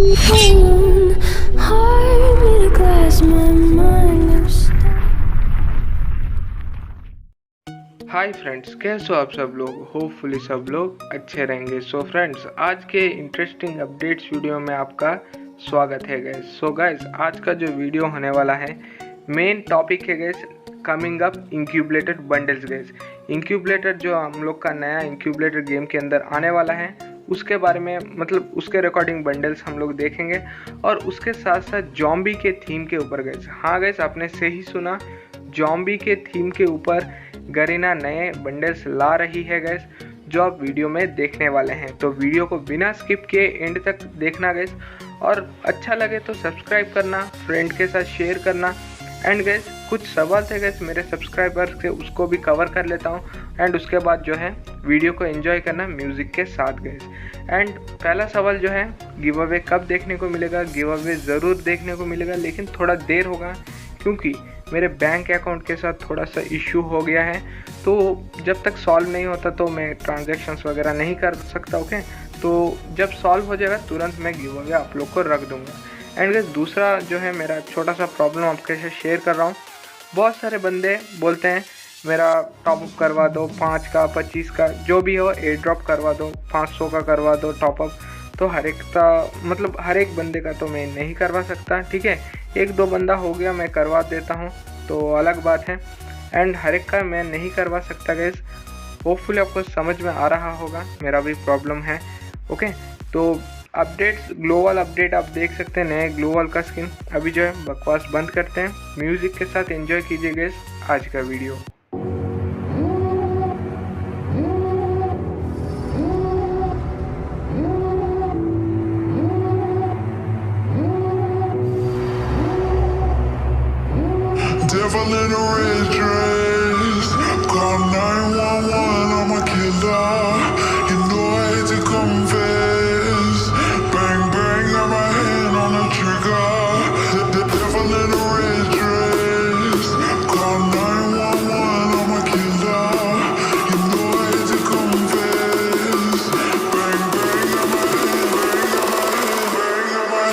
Heart made of glass, my mind of stone. Hi friends, कैसे हो आप सब लोग। होपफुली सब लोग अच्छे रहेंगे। सो फ्रेंड्स, आज के इंटरेस्टिंग अपडेट्स वीडियो में आपका स्वागत है गैस। सो गैस, आज का जो वीडियो होने वाला है, मेन टॉपिक है gas coming up incubated bundles gas. Incubator जो हम लोग का नया इंक्यूबलेटर गेम के अंदर आने वाला है, उसके बारे में मतलब उसके रिकॉर्डिंग बंडल्स हम लोग देखेंगे और उसके साथ साथ जॉम्बी के थीम के ऊपर गैस। हाँ गैस, आपने सही सुना, जॉम्बी के थीम के ऊपर गरीना नए बंडल्स ला रही है गैस, जो आप वीडियो में देखने वाले हैं। तो वीडियो को बिना स्किप किए एंड तक देखना गैस, और अच्छा लगे तो सब्सक्राइब करना, फ्रेंड के साथ शेयर करना। एंड गैस, कुछ सवाल थे गैस मेरे सब्सक्राइबर्स के, उसको भी कवर कर लेता हूँ। एंड उसके बाद जो है वीडियो को एंजॉय करना म्यूज़िक के साथ गैस। एंड पहला सवाल जो है, गिव अवे कब देखने को मिलेगा। गिव अवे ज़रूर देखने को मिलेगा, लेकिन थोड़ा देर होगा क्योंकि मेरे बैंक अकाउंट के साथ थोड़ा सा इश्यू हो गया है। तो जब तक सॉल्व नहीं होता तो मैं ट्रांजैक्शंस वगैरह नहीं कर सकता। ओके, तो जब सॉल्व हो जाएगा तुरंत मैं गिव अवे आप लोग को रख दूंगा। एंड दूसरा जो है, मेरा छोटा सा प्रॉब्लम आपके साथ शेयर कर रहा हूँ। बहुत सारे बंदे बोलते हैं मेरा टॉपअप करवा दो, 5 का 25 का जो भी हो, एयर ड्रॉप करवा दो, 500 का करवा दो टॉपअप। तो हर एक बंदे का तो मैं नहीं करवा सकता, ठीक है। एक दो बंदा हो गया मैं करवा देता हूँ तो अलग बात है। एंड हर एक का मैं नहीं करवा सकता गैस। होपफुली आपको समझ में आ रहा होगा, मेरा भी प्रॉब्लम है। ओके, तो अपडेट्स, ग्लोबल अपडेट आप देख सकते हैं, नए ग्लोबल का स्किन। अभी जो है बकवास बंद करते हैं, म्यूज़िक के साथ एंजॉय कीजिए गैस आज का video. Devil in a red dress, call 911, I'm a killer. You know I hate to confess. Bang bang, got my hand on the trigger. The devil in a red dress, call 911, I'm a killer. You know I hate to confess. Bang bang, got my hand, bang got my hand.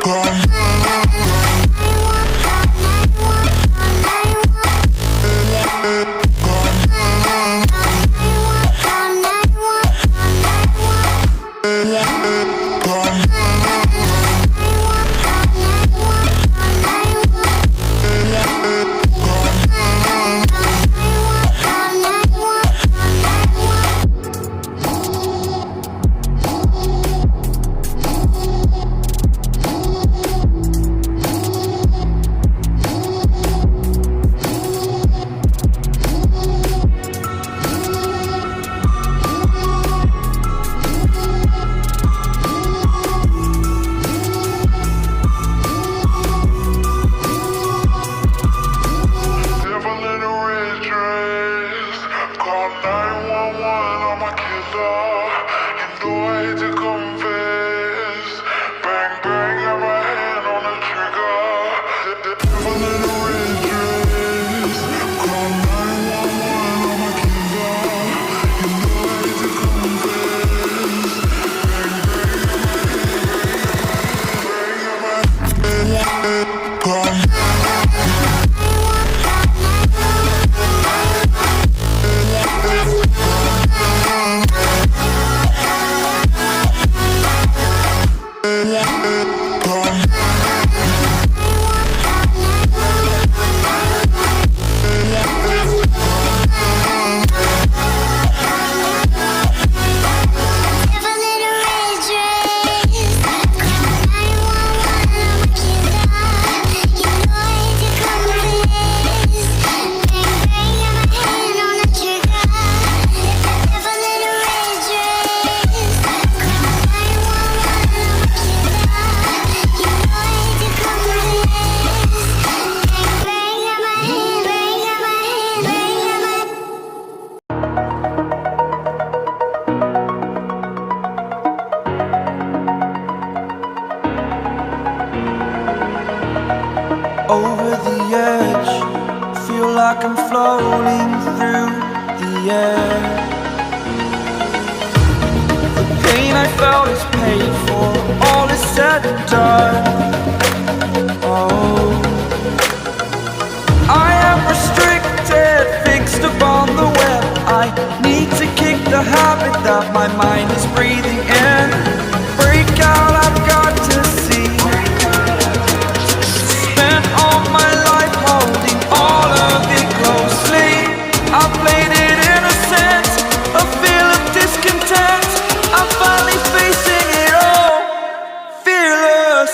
Call over the edge, feel like I'm floating through the air. The pain I felt is paid for. said and done. Oh, I am restricted, fixed upon the web. I need to kick the habit that my mind is breathing in. Break out, I've got to see. Spent all my life holding all of it closely. I played it innocent, a feel of discontent. I'm finally facing it all, fearless.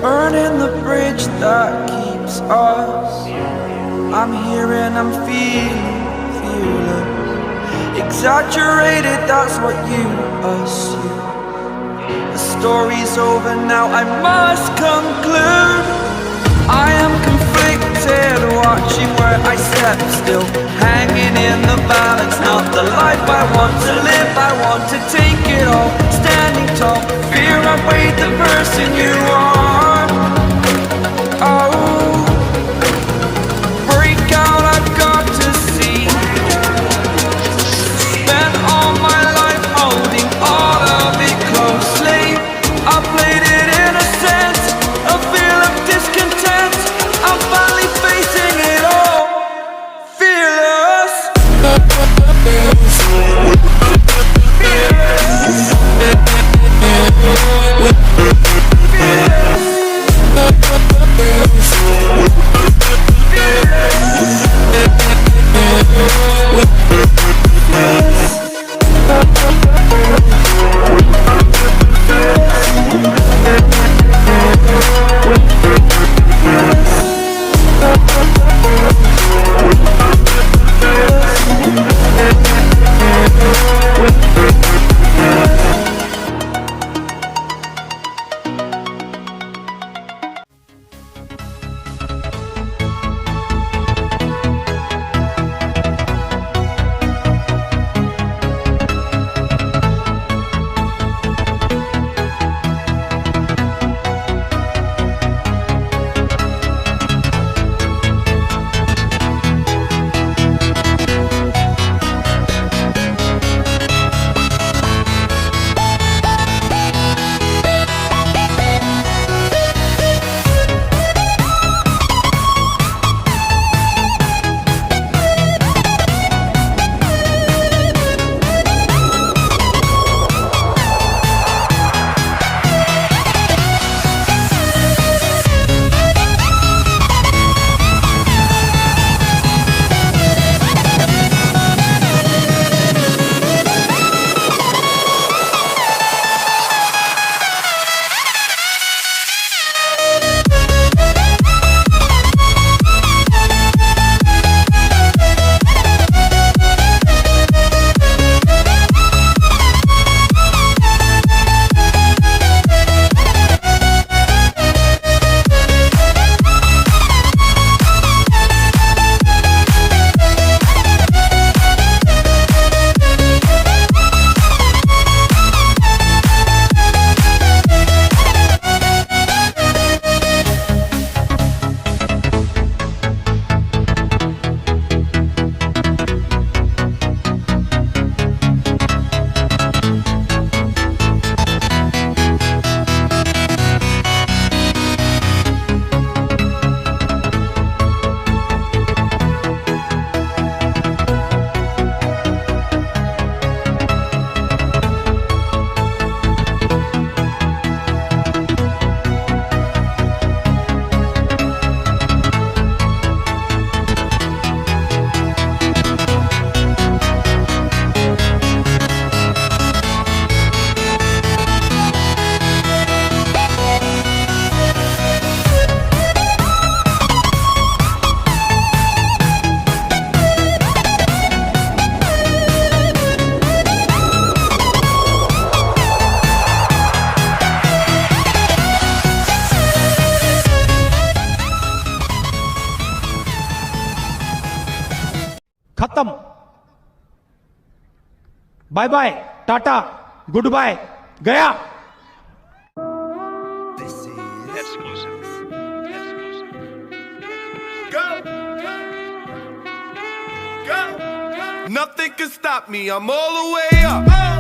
Burning the bridge that keeps us. I'm here and I'm feeling fearless. Exaggerated, that's what you assume. The story's over now, I must conclude. I am conflicted, watching where I step still, hanging in the balance. Not the life I want to live, I want to take it all. Standing tall, fear outweighed the person you are. Oh, break out, I've got to see. Spent all my life holding all of it closely. I played it innocent, a feel of discontent. I'm finally facing it all, fearless. Fearless. खत्म। Bye bye, टाटा, goodbye, गया। Nothing can stop me, I'm all the way up.